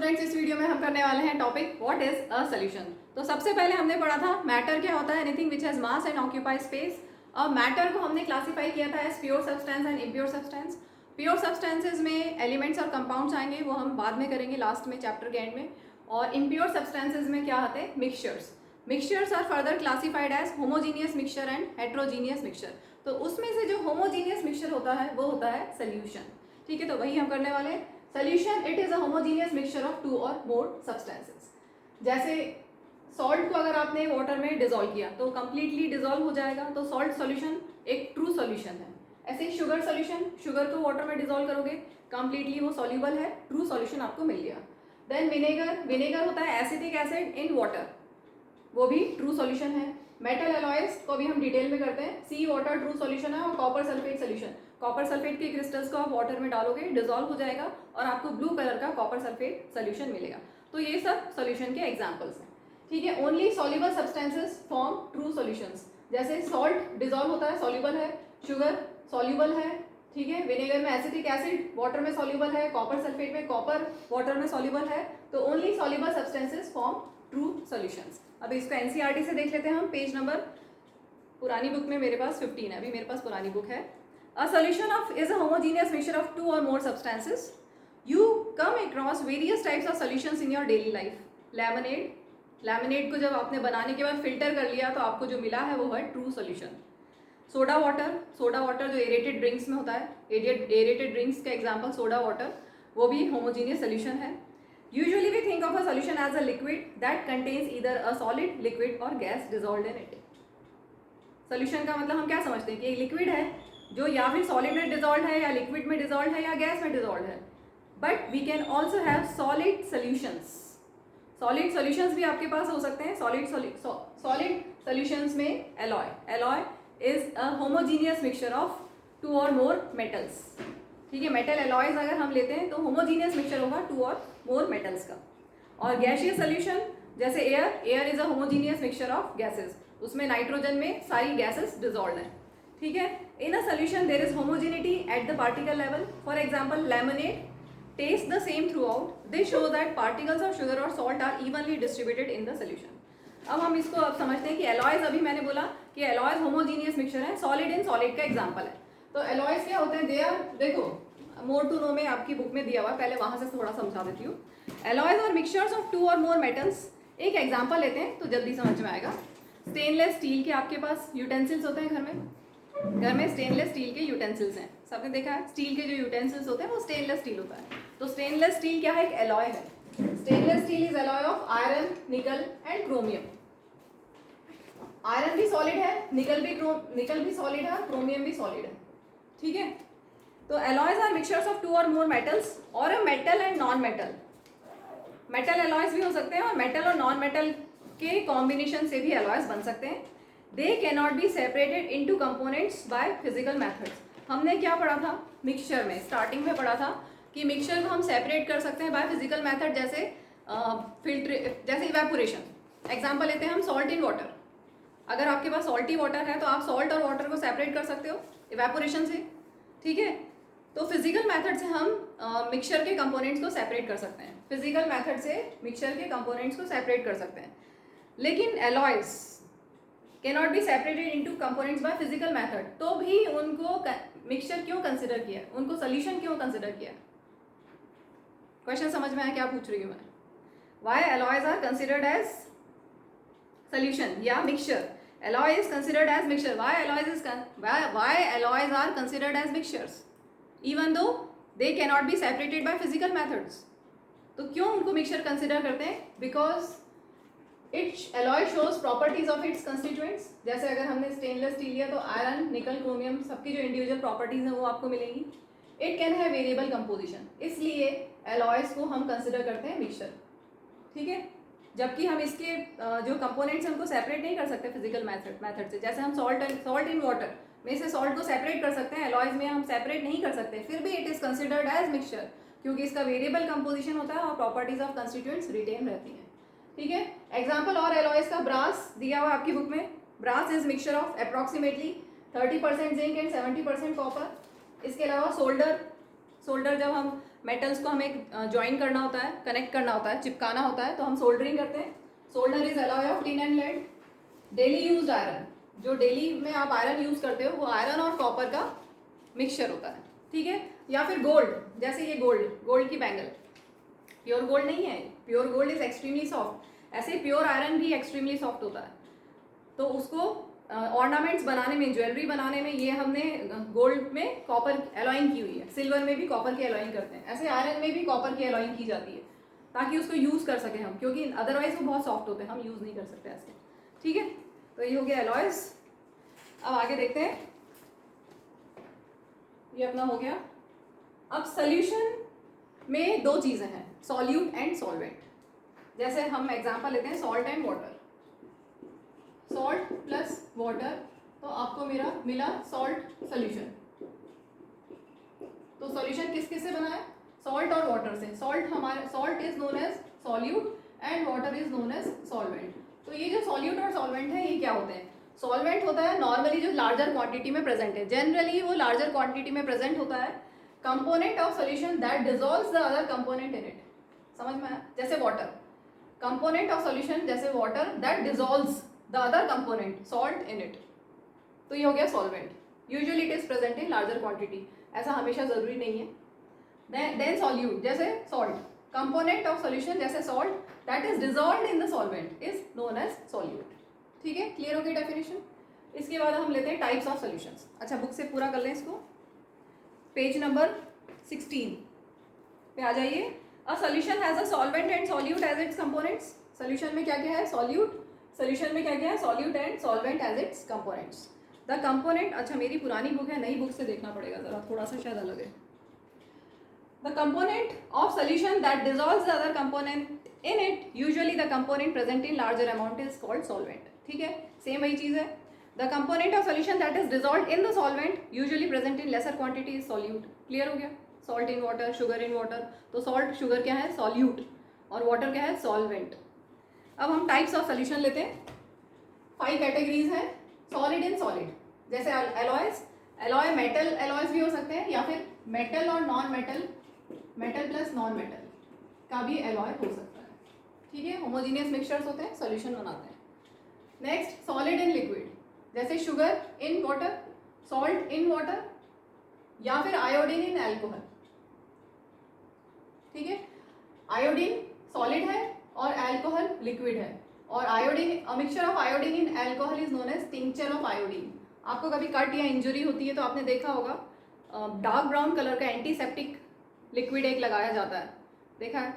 Students, इस video में हम करने वाले हैं topic what is a solution. तो सबसे पहले हमने पढ़ा था मैटर क्या होता है, anything which has mass and occupy space. और मैटर को हमने क्लासीफाई किया था as pure substance and impure substance. Pure substances में एलिमेंट्स और कंपाउंड्स आएंगे, वो हम बाद में करेंगे लास्ट में चैप्टर के एंड में। और इम्प्योर सब्सटेंसेज में क्या आते हैं, mixtures. Mixtures are further classified as homogeneous mixture and heterogeneous mixture. तो उसमें से जो होमोजीनियस मिक्सचर होता है वो होता है सोल्यूशन। ठीक है, तो वही हम करने वाले हैं। Solution it is a homogeneous mixture of two or more substances. जैसे सॉल्ट को अगर आपने वाटर में डिजोल्व किया तो कंप्लीटली डिजोल्व हो जाएगा, तो सॉल्ट सॉल्यूशन एक ट्रू सॉल्यूशन है। ऐसे ही शुगर सॉल्यूशन, शुगर को वाटर में डिजोल्व करोगे कंप्लीटली वो सॉल्यूबल है, ट्रू सॉल्यूशन आपको मिल गया। देन विनेगर, विनेगर होता है एसिटिक एसिड इन वाटर, वो भी ट्रू सॉल्यूशन है। मेटल एलॉयज को भी हम डिटेल में करते हैं। सी वाटर ट्रू सॉल्यूशन है, और copper sulphate solution, copper sulphate के क्रिस्टल्स को आप वाटर में डालोगे डिजोल्व हो जाएगा और आपको ब्लू कलर का कॉपर सल्फेट सॉल्यूशन मिलेगा। तो ये सब सॉल्यूशन के एग्जांपल्स हैं। ठीक है, only soluble substances form true solutions. जैसे सॉल्ट डिजोल्व होता है, सॉल्युबल है, शुगर सॉल्युबल है, ठीक है, विनेगर में एसिटिक एसिड वाटर में सॉल्युबल है, कॉपर सल्फेट में कॉपर वाटर में सॉल्युबल है। तो only soluble substances form true solutions. अब इसको एनसीईआरटी से देख लेते हैं हम। पेज नंबर, पुरानी बुक में मेरे पास 15 है, अभी मेरे पास पुरानी बुक है। A solution of is a homogeneous mixture of two or more substances. You come across various types of solutions in your daily life. Lemonade, lemonade को जब आपने बनाने के बाद फिल्टर कर लिया तो आपको जो मिला है वो है true solution. Soda water, soda water जो एरेटेड ड्रिंक्स में होता है, एरेटेड ड्रिंक्स का एग्जांपल सोडा वाटर, वो भी होमोजीनियस सॉल्यूशन है। Usually we think of a solution as a liquid that contains either a solid, liquid और gas dissolved in it. Solution का मतलब हम क्या समझते हैं कि एक लिक्विड है जो या फिर सॉलिड में डिजॉल्व है, या लिक्विड में डिजॉल्व है, या गैस में डिजॉल्व है। But we can also have solid solutions. Solid solutions भी आपके पास हो सकते हैं। सॉलिड सॉल्यूशंस में alloy, alloy is a homogeneous mixture of two or more metals. ठीक है, मेटल एलॉयज अगर हम लेते हैं तो होमोजीनियस मिक्सचर होगा टू और मोर मेटल्स का। और गैसियस सॉल्यूशन जैसे air, air is a homogeneous mixture of gases, उसमें नाइट्रोजन में सारी गैसेस डिजॉल्व हैं। ठीक है, in a solution there is homogeneity at the particle level. For example, lemonade tastes the same throughout. This shows that particles of sugar or salt are evenly distributed in the solution. अब हम इसको अब समझते हैं कि alloys, अभी मैंने बोला कि एलॉयज होमोजीनियस मिक्सचर है, सॉलिड इन सॉलिड का एग्जांपल है। तो एलॉयज क्या होते हैं, दे आर, देखो मोर टू नो में आपकी बुक में दिया हुआ है, पहले वहां से थोड़ा समझा देती हूँ। एलॉयज और mixtures of two or more metals. एक एग्जाम्पल लेते हैं तो जल्दी समझ में आएगा। स्टेनलेस स्टील के आपके पास यूटेंसिल्स होते हैं घर में, घर में स्टेनलेस स्टील के यूटेंसिल्स हैं, सबने देखा है। स्टील के जो यूटेंसिल्स होते हैं वो स्टेनलेस स्टील होता है। तो स्टेनलेस स्टील क्या है, एक एलॉय है। Stainless steel is alloy of iron, निकल एंड क्रोमियम। आयरन भी सॉलिड है, निकल भी सॉलिड है, क्रोमियम भी सॉलिड है। ठीक है, तो alloys are mixtures of two or more metals or a metal and non metal. Metal alloys भी हो सकते हैं और मेटल और नॉन मेटल के कॉम्बिनेशन से भी एलॉयज बन सकते हैं। They cannot be separated into components by physical methods. हमने क्या पढ़ा था मिक्सचर में, स्टार्टिंग में पढ़ा था कि मिक्सचर को हम सेपरेट कर सकते हैं बाय फिजिकल मेथड, जैसे फिल्टर, जैसे इवेपोरेशन। एग्जांपल लेते हैं हम, सॉल्ट इन वाटर। अगर आपके पास सॉल्टी वाटर है तो आप सॉल्ट और वाटर को सेपरेट कर सकते हो इवेपोरेशन से। ठीक है, तो फिजिकल मेथड से हम मिक्सचर के कंपोनेंट्स को सेपरेट कर सकते हैं, फिजिकल मेथड से मिक्सचर के कंपोनेंट्स को सेपरेट कर सकते हैं। लेकिन alloys cannot be separated into components by physical method, तो भी उनको मिक्सचर क्यों कंसिडर किया, उनको सॉल्यूशन क्यों कंसिडर किया? क्वेश्चन समझ में आया क्या पूछ रही हूँ मैं? Why alloys are considered as solution या mixture? Alloy is considered as mixture. Why alloys are considered as mixtures even though they cannot be separated by physical methods? तो क्यों उनको मिक्सचर कंसिडर करते हैं? Because it alloy shows properties of its constituents. जैसे अगर हमने stainless steel लिया तो आयरन, निकल, क्रोमियम सबकी जो इंडिविजुअल प्रॉपर्टीज हैं वो आपको मिलेंगी। It can have variable composition, इसलिए एलॉयज को हम कंसिडर करते हैं मिक्सचर। ठीक है, जबकि हम इसके जो कंपोनेंट्स हैं उनको सेपरेट नहीं कर सकते फिजिकल मेथड से। जैसे हम सॉल्ट इन वाटर में से सॉल्ट को सेपरेट कर सकते हैं, एलॉयज में हम सेपरेट नहीं कर सकते, फिर भी it is considered as mixture क्योंकि इसका वेरिएबल कंपोजिशन होता है और प्रॉपर्टीज ऑफ कंस्टिट्यूएंट्स रिटेन रहती हैं। ठीक है, एग्जाम्पल और एलॉयज का, ब्रास दिया हुआ आपकी बुक में। Brass is mixture of approximately 30% zinc and 70% copper. इसके अलावा सोल्डर, सोल्डर जब हम मेटल्स को हमें ज्वाइन करना होता है, कनेक्ट करना होता है, चिपकाना होता है, तो हम सोल्डरिंग करते हैं. Solder is alloy of tin and lead. Daily used iron, जो डेली में आप आयरन यूज करते हो वो आयरन और कॉपर का मिक्सचर होता है. ठीक है. या फिर गोल्ड, जैसे ये गोल्ड की बैंगल, प्योर गोल्ड नहीं है. Pure gold is extremely soft. ऐसे प्योर आयरन भी एक्सट्रीमली सॉफ्ट होता है. तो उसको ऑर्नामेंट्स बनाने में, ज्वेलरी बनाने में, ये हमने गोल्ड में कॉपर एलॉइंग की हुई है. सिल्वर में भी कॉपर की एलॉइंग करते हैं. ऐसे आयरन में भी कॉपर की एलॉइंग की जाती है ताकि उसको यूज़ कर सकें हम, क्योंकि अदरवाइज वो बहुत सॉफ्ट होते हैं, हम यूज़ नहीं कर सकते ऐसे. ठीक है. तो ये हो गया एलॉयज. अब आगे देखते हैं. ये अपना हो गया. अब सोल्यूशन में दो चीज़ें हैं, सॉल्यूट एंड सॉल्वेंट. जैसे हम एग्जांपल लेते हैं salt and water. Salt plus water, तो आपको मेरा मिला सॉल्ट सोल्यूशन. तो सॉल्यूशन किस किस से बना है? सॉल्ट और वाटर से. Salt is known as solute and water is known as solvent. तो ये जो सॉल्यूट और सॉल्वेंट है ये क्या होते हैं? सॉल्वेंट होता है नॉर्मली जो लार्जर क्वांटिटी में प्रेजेंट है. जनरली वो लार्जर क्वांटिटी में प्रेजेंट होता है. Component of solution that dissolves the other component in it. समझ में आया? जैसे वाटर, कंपोनेंट ऑफ सॉल्यूशन जैसे water that dissolves the other component salt in it. तो ये हो गया solvent. Usually it is present in larger quantity, ऐसा हमेशा जरूरी नहीं है. देन सॉल्यूट जैसे सॉल्ट, कंपोनेंट ऑफ सॉल्यूशन जैसे salt that is dissolved in the solvent is known as solute. ठीक है. क्लियर हो गई डेफिनेशन. इसके बाद हम लेते हैं टाइप्स ऑफ सॉल्यूशंस. अच्छा, बुक से पूरा कर लें इसको. पेज नंबर 16 पे आ जाइए. A solution has a solvent and solute as its components. Solution में क्या क्या है? सॉल्यूशन में क्या क्या है? Solute and solvent as its components. The component, अच्छा मेरी पुरानी बुक है, नई बुक से देखना पड़ेगा जरा, थोड़ा सा शायद अलग है. The component of solution that dissolves the other component in it, usually the component present in larger amount is called solvent. ठीक है. सेम वही चीज़ है. The component of solution that is dissolved in the solvent usually present in laser quantity is solute. Clear हो गया. Salt in water, sugar in water. तो salt, sugar क्या है? Solute. और वाटर क्या है? सॉल्वेंट. अब हम टाइप्स ऑफ सॉल्यूशन लेते हैं. 5 कैटेगरीज हैं. सॉलिड इन सॉलिड, जैसे एलॉयज. एलॉय मेटल एलॉयज भी हो सकते हैं, या फिर मेटल और non metal, metal plus non metal का भी एलॉय हो सकता है. ठीक है. होमोजीनियस मिक्सचर्स होते हैं, सॉल्यूशन बनाते हैं. नेक्स्ट, सॉलिड इन लिक्विड, जैसे sugar in water, salt in water, या फिर आयोडीन इन एल्कोहल. ठीक है. आयोडीन सॉलिड है और अल्कोहल लिक्विड है. और iodine, mixture of iodine in alcohol is known as tincture of iodine. आपको कभी कट या इंजरी होती है तो आपने देखा होगा डार्क ब्राउन कलर का एंटीसेप्टिक लिक्विड एक लगाया जाता है, देखा है?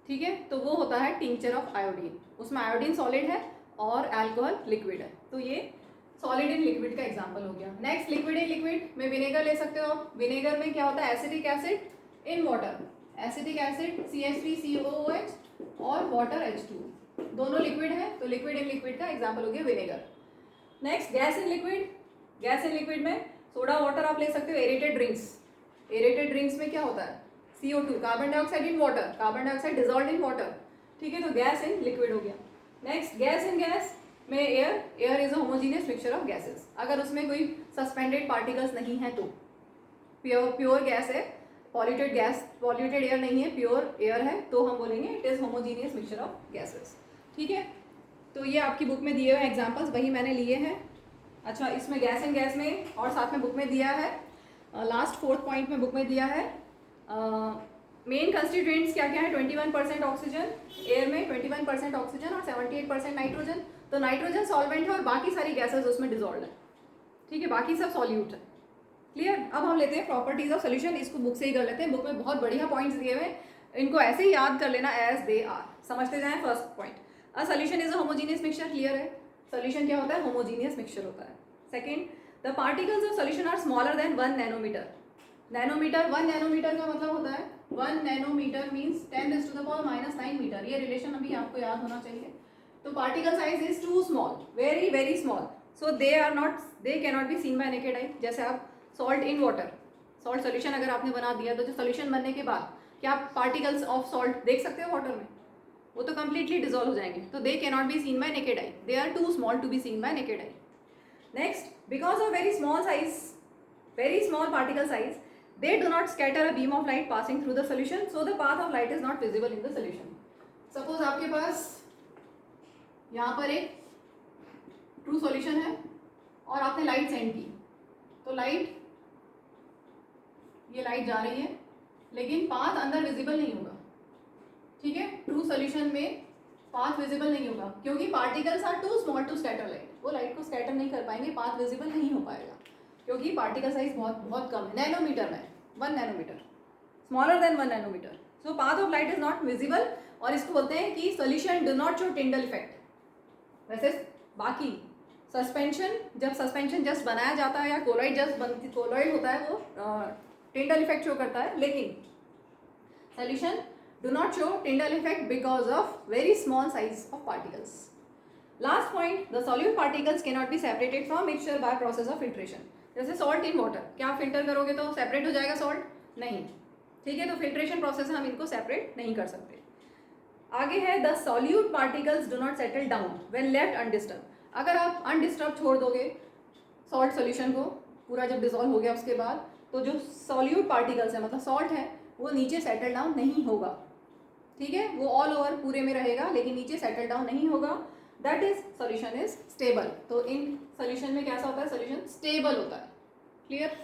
ठीक है. तो वो होता है टिंक्चर ऑफ आयोडीन. उसमें आयोडीन सॉलिड है और अल्कोहल लिक्विड है. तो ये सॉलिड इन लिक्विड का एग्जांपल हो गया. नेक्स्ट, लिक्विड इन लिक्विड में विनेगर ले सकते हो आप. विनेगर में क्या होता है? Acetic acid in water. Acetic acid CH3COOH और वाटर H2, दोनों लिक्विड है. तो लिक्विड इन लिक्विड का एग्जांपल हो गया vinegar. Next, gas in liquid. Gas in liquid में सोडा वाटर आप ले सकते हो. Aerated drinks. एरेटेड ड्रिंक्स में क्या होता है? CO2, carbon dioxide in water. Carbon dioxide dissolve in water. ठीक है. तो गैस इन लिक्विड हो गया. नेक्स्ट, गैस इन गैस में air. Air is a homogeneous mixture of gases. अगर उसमें कोई सस्पेंडेड पार्टिकल्स नहीं है तो प्योर गैस है, पॉल्यूटेड एयर नहीं है, प्योर एयर है, तो हम बोलेंगे it is homogeneous mixture of gases. ठीक है. तो ये आपकी बुक में दिए हुए एग्जांपल्स वही मैंने लिए हैं. अच्छा, इसमें गैस इन गैस में और साथ में बुक में दिया है, लास्ट 4th पॉइंट में बुक में दिया है मेन कंस्टिट्यूएंट्स क्या क्या है. 21% ऑक्सीजन एयर में, 21% ऑक्सीजन और 78% नाइट्रोजन. तो नाइट्रोजन सॉल्वेंट है और बाकी सारी गैसेस उसमें डिजॉल्व है. ठीक है. बाकी सब सॉल्यूट है. क्लियर. अब हम लेते हैं प्रॉपर्टीज ऑफ सोल्यूशन. इसको बुक से ही कर लेते हैं. बुक में बहुत बढ़िया पॉइंट्स दिए हुए हैं, इनको ऐसे ही याद कर लेना एज दे आर. समझते जाएं. First point, a solution is a homogeneous mixture. Clear है. सोल्यूशन क्या होता है? होमोजीनियस मिक्सचर होता है. Second, the particles of solution are smaller than 1 nanometer. Nanometer, 1 nanometer का मतलब होता है 1 नैनोमीटर मीन्स 10⁻⁹ मीटर. ये रिलेशन अभी आपको याद होना चाहिए. तो particle size is too small, very very small, so they cannot be seen by naked eye. जैसे आप salt in water, salt solution अगर आपने बना दिया तो जो सोल्यूशन बनने के बाद क्या आप पार्टिकल्स ऑफ सॉल्ट देख सकते हो वाटर में? वो तो कंप्लीटली डिजॉल्व हो जाएंगे. तो they cannot be seen by naked eye, they are too small to be seen by naked eye. Next, because of very small particle size, they do not scatter a beam of light passing through the solution, so the path of light is not visible in the solution. Suppose आपके पास यहाँ पर एक true solution है और आपने light send की, तो लाइट, ये लाइट जा रही है लेकिन पाथ अंदर विजिबल नहीं होगा. ठीक है, ट्रू सॉल्यूशन में पाथ विजिबल नहीं होगा क्योंकि particles are too small to scatter light. वो लाइट को स्कैटर नहीं कर पाएंगे, पाथ विजिबल नहीं हो पाएगा क्योंकि पार्टिकल साइज बहुत बहुत कम है, नैनोमीटर में, 1 nanometer, smaller than 1 nanometer. So path of light is not visible और इसको बोलते हैं कि solution do not show Tyndall effect. वैसे बाकी सस्पेंशन, जब सस्पेंशन जस्ट बनाया जाता है या कोलॉइड जस्ट बनती, कोलॉइड होता है, वो टिंडल इफेक्ट शो करता है, लेकिन solution do not show Tyndall effect because of very small size of particles. Last point, the solute particles cannot be separated from mixture by process of filtration. जैसे salt in water, क्या आप filter करोगे तो separate हो जाएगा salt? नहीं. ठीक है, तो फिल्ट्रेशन प्रोसेस से हम इनको सेपरेट नहीं कर सकते. आगे है the solute particles do not settle down when left undisturbed. अगर आप अनडिस्टर्ब छोड़ दोगे सॉल्ट सोल्यूशन को, पूरा जब डिजोल्व हो गया उसके बाद, तो जो सॉल्यूट पार्टिकल्स है मतलब सॉल्ट है वो नीचे सेटल डाउन नहीं होगा. ठीक है, वो ऑल ओवर पूरे में रहेगा लेकिन नीचे सेटल डाउन नहीं होगा. That is solution is stable. तो इन सोल्यूशन में कैसा होता है, सोल्यूशन स्टेबल होता है. क्लियर?